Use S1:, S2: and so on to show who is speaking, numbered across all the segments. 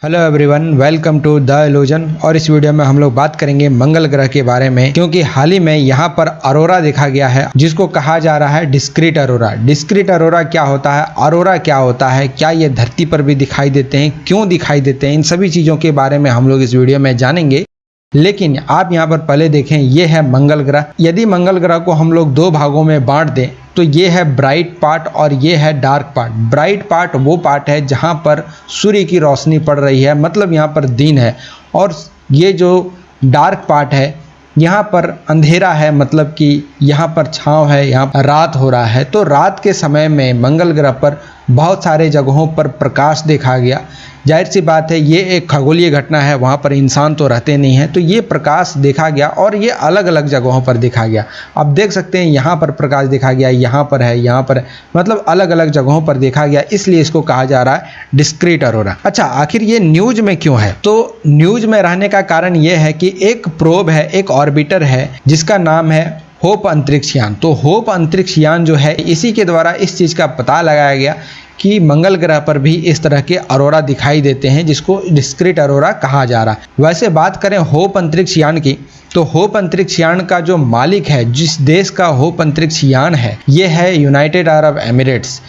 S1: Hello everyone, welcome to the illusion. और इस video में हम लोग बात करेंगे मंगल ग्रह के बारे में, क्योंकि हाल ही में यहाँ पर अरोरा देखा गया है जिसको कहा जा रहा है डिस्क्रीट अरोरा। डिस्क्रीट अरोरा क्या होता है, अरोरा क्या होता है, क्या ये धरती पर भी दिखाई देते हैं, क्यों दिखाई देते हैं, इन सभी चीज़ों के बारे में हम लोग इस वीडियो में जानेंगे। लेकिन आप यहाँ पर पहले देखें, ये है मंगल ग्रह। यदि मंगल ग्रह को हम लोग दो भागों में बांट दें तो ये है ब्राइट पार्ट और ये है डार्क पार्ट। ब्राइट पार्ट वो पार्ट है जहाँ पर सूर्य की रोशनी पड़ रही है, मतलब यहाँ पर दिन है। और ये जो डार्क पार्ट है यहाँ पर अंधेरा है, मतलब कि यहाँ पर छाँव है, यहाँ पर रात हो रहा है। तो रात के समय में मंगल ग्रह पर बहुत सारे जगहों पर प्रकाश देखा गया। जाहिर सी बात है, ये एक खगोलीय घटना है, वहाँ पर इंसान तो रहते नहीं हैं, तो ये प्रकाश देखा गया और ये अलग अलग जगहों पर देखा गया। अब देख सकते हैं यहाँ पर प्रकाश देखा गया, यहाँ पर है, यहाँ पर है, मतलब अलग अलग जगहों पर देखा गया, इसलिए इसको कहा जा रहा है डिस्क्रीट अरोरा। अच्छा, आखिर ये न्यूज में क्यों है? तो न्यूज में रहने का कारण ये है कि एक प्रोब है, एक ऑर्बिटर है जिसका नाम है होप अंतरिक्ष यान। तो होप अंतरिक्ष यान जो है, इसी के द्वारा इस चीज़ का पता लगाया गया कि मंगल ग्रह पर भी इस तरह के अरोरा दिखाई देते हैं, जिसको डिस्क्रीट अरोरा कहा जा रहा है। वैसे बात करें होप अंतरिक्ष यान की, तो होप अंतरिक्ष यान का जो मालिक है, जिस देश का होप अंतरिक्ष यान है, ये है यूनाइटेड अरब एमिरेट्स।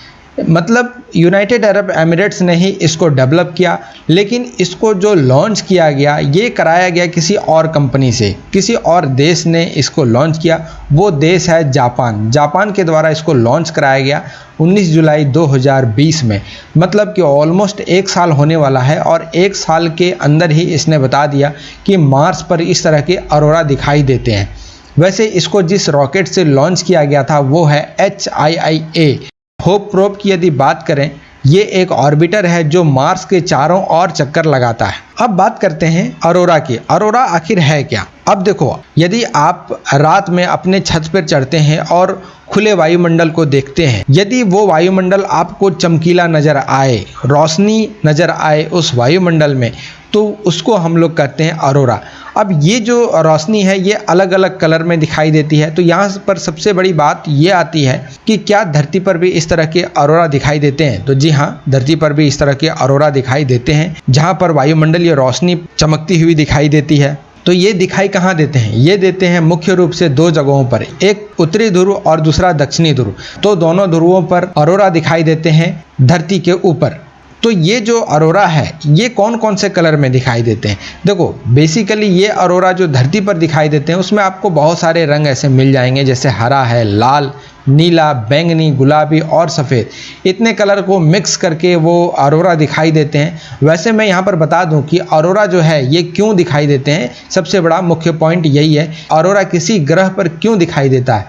S1: मतलब यूनाइटेड अरब एमिरेट्स ने ही इसको डेवलप किया, लेकिन इसको जो लॉन्च किया गया, ये कराया गया किसी और कंपनी से, किसी और देश ने इसको लॉन्च किया। वो देश है जापान। जापान के द्वारा इसको लॉन्च कराया गया 19 जुलाई 2020 में। मतलब कि ऑलमोस्ट एक साल होने वाला है, और एक साल के अंदर ही इसने बता दिया कि मार्स पर इस तरह के अरोरा दिखाई देते हैं। वैसे इसको जिस रॉकेट से लॉन्च किया गया था वो है HIIA होप प्रोब की। यदि बात करें, ये एक ऑर्बिटर है जो मार्स के चारों ओर चक्कर लगाता है। अब बात करते हैं अरोरा की। अरोरा आखिर है क्या? अब देखो, यदि आप रात में अपने छत पर चढ़ते हैं और खुले वायुमंडल को देखते हैं, यदि वो वायुमंडल आपको चमकीला नजर आए, रोशनी नजर आए उस वायुमंडल में, तो उसको हम लोग कहते हैं अरोरा। अब ये जो रोशनी है ये अलग अलग कलर में दिखाई देती है। तो यहाँ पर सबसे बड़ी बात ये आती है कि क्या धरती पर भी इस तरह के अरोरा दिखाई देते हैं? तो जी हाँ, धरती पर भी इस तरह के अरोरा दिखाई देते हैं, जहाँ पर वायुमंडलीय रोशनी चमकती हुई दिखाई देती है। तो ये दिखाई कहाँ देते हैं? ये देते हैं मुख्य रूप से दो जगहों पर, एक उत्तरी ध्रुव और दूसरा दक्षिणी ध्रुव। तो दोनों ध्रुवों पर अरोरा दिखाई देते हैं धरती के ऊपर। तो ये जो अरोरा है, ये कौन कौन से कलर में दिखाई देते हैं? देखो, बेसिकली ये अरोरा जो धरती पर दिखाई देते हैं उसमें आपको बहुत सारे रंग ऐसे मिल जाएंगे, जैसे हरा है, लाल, नीला, बैंगनी, गुलाबी और सफ़ेद। इतने कलर को मिक्स करके वो अरोरा दिखाई देते हैं। वैसे मैं यहाँ पर बता दूँ कि अरोरा जो है ये क्यों दिखाई देते हैं, सबसे बड़ा मुख्य पॉइंट यही है। अरोरा किसी ग्रह पर क्यों दिखाई देता है,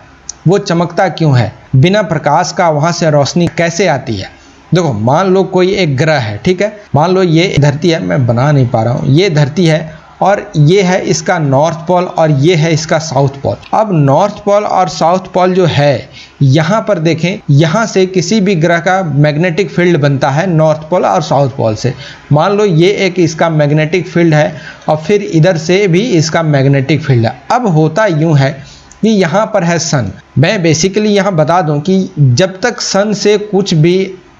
S1: वो चमकता क्यों है, बिना प्रकाश का वहाँ से रोशनी कैसे आती है? देखो, मान लो कोई एक ग्रह है, ठीक है, मान लो ये धरती है, मैं बना नहीं पा रहा हूँ, ये धरती है और ये है इसका नॉर्थ पोल और ये है इसका साउथ पोल। अब नॉर्थ पोल और साउथ पोल जो है, यहाँ पर देखें, यहाँ से किसी भी ग्रह का मैग्नेटिक फील्ड बनता है नॉर्थ पोल और साउथ पोल से। मान लो ये एक इसका मैग्नेटिक फील्ड है और फिर इधर से भी इसका मैग्नेटिक फील्ड है। अब होता यूँ है कि यहाँ पर है सन। मैं बेसिकली यहाँ बता दूँ कि जब तक सन से कुछ भी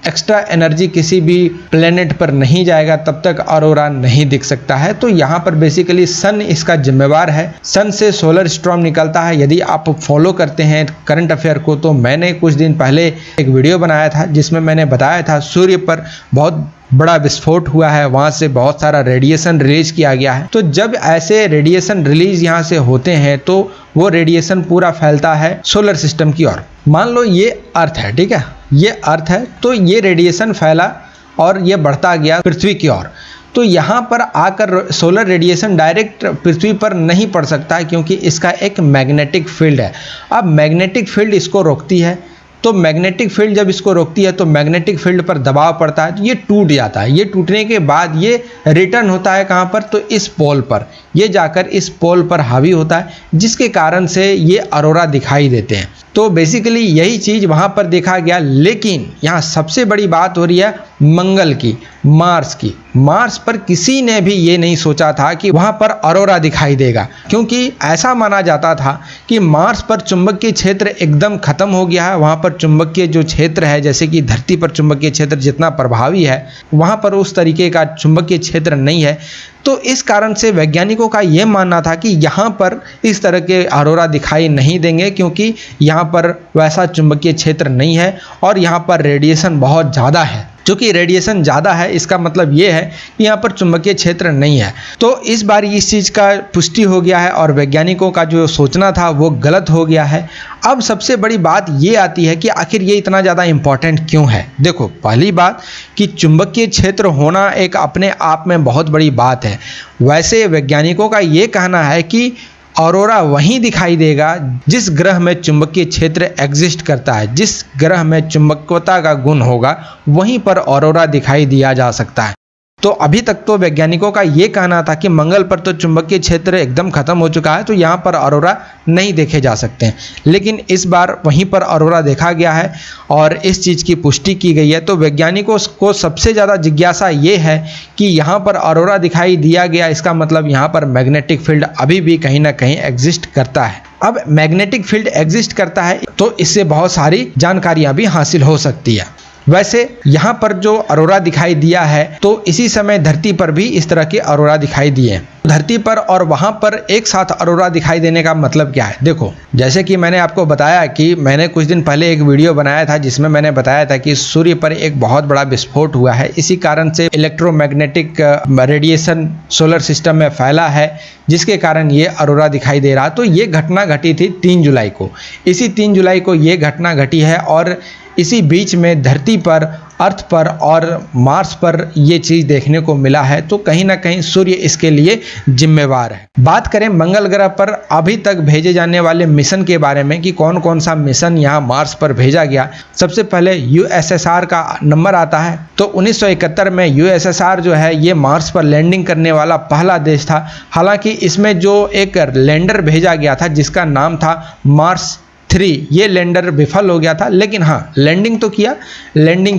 S1: एक्स्ट्रा एनर्जी किसी भी प्लेनेट पर नहीं जाएगा तब तक अरोरा नहीं दिख सकता है। तो यहाँ पर बेसिकली सन इसका जिम्मेवार है। सन से सोलर स्टॉर्म निकलता है। यदि आप फॉलो करते हैं करंट अफेयर को, तो मैंने कुछ दिन पहले एक वीडियो बनाया था जिसमें मैंने बताया था सूर्य पर बहुत बड़ा विस्फोट हुआ है, वहाँ से बहुत सारा रेडिएशन रिलीज किया गया है। तो जब ऐसे रेडिएशन रिलीज यहाँ से होते हैं तो वो रेडिएशन पूरा फैलता है सोलर सिस्टम की ओर। मान लो ये अर्थ है, ठीक है, ये अर्थ है, तो ये रेडिएशन फैला और ये बढ़ता गया पृथ्वी की ओर। तो यहाँ पर आकर सोलर रेडिएशन डायरेक्ट पृथ्वी पर नहीं पड़ सकता है, क्योंकि इसका एक मैग्नेटिक फील्ड है। अब मैग्नेटिक फील्ड इसको रोकती है। तो मैग्नेटिक फील्ड जब इसको रोकती है तो मैग्नेटिक फील्ड पर दबाव पड़ता है, तो ये टूट जाता है। ये टूटने के बाद ये रिटर्न होता है कहाँ पर? तो इस पोल पर, ये जाकर इस पोल पर हावी होता है, जिसके कारण से ये अरोरा दिखाई देते हैं। तो बेसिकली यही चीज़ वहाँ पर देखा गया। लेकिन यहाँ सबसे बड़ी बात हो रही है मंगल की, मार्स की। मार्स पर किसी ने भी ये नहीं सोचा था कि वहाँ पर अरोरा दिखाई देगा, क्योंकि ऐसा माना जाता था कि मार्स पर चुंबकीय क्षेत्र एकदम खत्म हो गया है। वहाँ पर चुंबकीय जो क्षेत्र है, जैसे कि धरती पर चुंबकीय क्षेत्र जितना प्रभावी है, वहाँ पर उस तरीके का चुंबकीय क्षेत्र नहीं है। तो इस कारण से वैज्ञानिकों का ये मानना था कि यहाँ पर इस तरह के अरोरा दिखाई नहीं देंगे, क्योंकि यहाँ पर वैसा चुंबकीय क्षेत्र नहीं है और यहाँ पर रेडिएशन बहुत ज़्यादा है। चूँकि रेडिएशन ज़्यादा है, इसका मतलब ये है कि यहाँ पर चुंबकीय क्षेत्र नहीं है। तो इस बार इस चीज़ का पुष्टि हो गया है और वैज्ञानिकों का जो सोचना था वो गलत हो गया है। अब सबसे बड़ी बात ये आती है कि आखिर ये इतना ज़्यादा इम्पॉर्टेंट क्यों है। देखो, पहली बात कि चुंबकीय क्षेत्र होना एक अपने आप में बहुत बड़ी बात है। वैसे वैज्ञानिकों का ये कहना है कि ऑरोरा वहीं दिखाई देगा जिस ग्रह में चुंबकीय क्षेत्र एग्जिस्ट करता है। जिस ग्रह में चुंबकत्वता का गुण होगा वहीं पर ऑरोरा दिखाई दिया जा सकता है। तो अभी तक तो वैज्ञानिकों का ये कहना था कि मंगल पर तो चुंबकीय क्षेत्र एकदम खत्म हो चुका है, तो यहाँ पर ऑरोरा नहीं देखे जा सकते हैं। लेकिन इस बार वहीं पर ऑरोरा देखा गया है और इस चीज़ की पुष्टि की गई है। तो वैज्ञानिकों को सबसे ज़्यादा जिज्ञासा ये है कि यहाँ पर ऑरोरा दिखाई दिया गया, इसका मतलब यहाँ पर मैग्नेटिक फील्ड अभी भी कहीं ना कहीं एग्जिस्ट करता है। अब मैग्नेटिक फील्ड एग्जिस्ट करता है तो इससे बहुत सारी जानकारियाँ भी हासिल हो सकती है। वैसे यहाँ पर जो अरोरा दिखाई दिया है, तो इसी समय धरती पर भी इस तरह के अरोरा दिखाई दिए। धरती पर और वहाँ पर एक साथ अरोरा दिखाई देने का मतलब क्या है। देखो, जैसे कि मैंने आपको बताया कि मैंने कुछ दिन पहले एक वीडियो बनाया था जिसमें मैंने बताया था कि सूर्य पर एक बहुत बड़ा विस्फोट हुआ है। इसी कारण से इलेक्ट्रोमैग्नेटिक रेडिएशन सोलर सिस्टम में फैला है, जिसके कारण ये अरोरा दिखाई दे रहा। तो ये घटना घटी थी 3 जुलाई को। इसी 3 जुलाई को ये घटना घटी है और इसी बीच में धरती पर, अर्थ पर और मार्स पर ये चीज़ देखने को मिला है। तो कहीं ना कहीं सूर्य इसके लिए जिम्मेवार है। बात करें मंगल ग्रह पर अभी तक भेजे जाने वाले मिशन के बारे में कि कौन कौन सा मिशन यहाँ मार्स पर भेजा गया। सबसे पहले यूएसएसआर का नंबर आता है। तो 1971 में यूएसएसआर जो है ये मार्स पर लैंडिंग करने वाला पहला देश था। हालांकि इसमें जो एक लैंडर भेजा गया था जिसका नाम था मार्स 3, ये लैंडर विफल हो गया था। लेकिन हाँ, लैंडिंग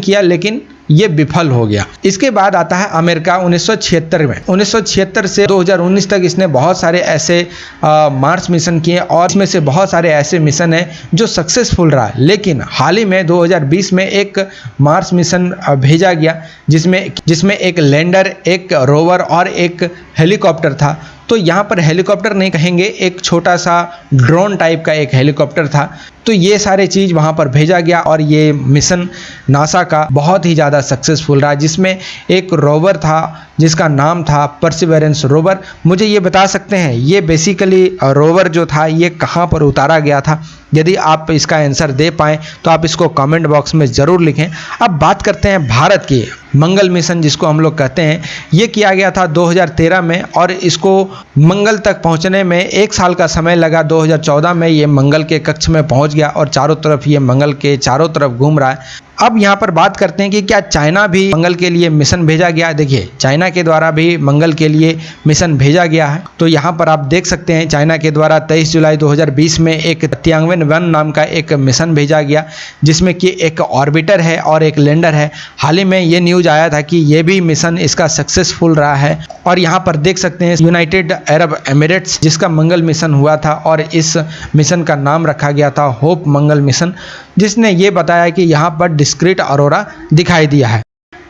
S1: किया लेकिन ये विफल हो गया। इसके बाद आता है अमेरिका 1976 में। 1976 से 2019 तक इसने बहुत सारे ऐसे मार्स मिशन किए और इसमें से बहुत सारे ऐसे मिशन हैं जो सक्सेसफुल रहा। लेकिन हाल ही में 2020 में एक मार्स मिशन भेजा गया जिसमें एक लैंडर, एक रोवर और एक हेलीकॉप्टर था। तो यहाँ पर हेलीकॉप्टर नहीं कहेंगे, एक छोटा सा ड्रोन टाइप का एक हेलीकॉप्टर था। तो ये सारे चीज़ वहाँ पर भेजा गया और ये मिशन नासा का बहुत ही ज़्यादा सक्सेसफुल रहा, जिसमें एक रोवर था जिसका नाम था परसिवरेंस रोवर। मुझे ये बता सकते हैं ये बेसिकली रोवर जो था ये कहाँ पर उतारा गया था? यदि आप इसका आंसर दे पाएँ तो आप इसको कमेंट बॉक्स में ज़रूर लिखें। अब बात करते हैं भारत की। मंगल मिशन जिसको हम लोग कहते हैं, ये किया गया था 2013 में और इसको मंगल तक पहुंचने में 1 साल का समय लगा। 2014 में ये मंगल के कक्ष में पहुंच गया और चारों तरफ ये मंगल के चारों तरफ घूम रहा है। अब यहाँ पर बात करते हैं कि क्या चाइना भी मंगल के लिए मिशन भेजा गया है। देखिए, चाइना के द्वारा भी मंगल के लिए मिशन भेजा गया है। तो यहाँ पर आप देख सकते हैं चाइना के द्वारा 23 जुलाई 2020 में एक तियांगवेन-1 नाम का एक मिशन भेजा गया, जिसमें कि एक ऑर्बिटर है और एक लैंडर है। हाल ही में ये न्यूज आया था कि ये भी मिशन इसका सक्सेसफुल रहा है। और यहाँ पर देख सकते हैं यूनाइटेड अरब एमिरेट्स जिसका मंगल मिशन हुआ था और इस मिशन का नाम रखा गया था होप मंगल मिशन, जिसने ये बताया कि यहाँ पर डिस्क्रीट अरोरा दिखाई दिया है।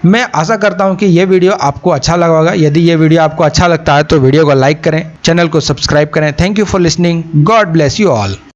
S1: मैं आशा करता हूँ कि ये वीडियो आपको अच्छा लगा होगा। यदि ये वीडियो आपको अच्छा लगता है तो वीडियो को लाइक करें, चैनल को सब्सक्राइब करें। Thank you for listening. God bless you all.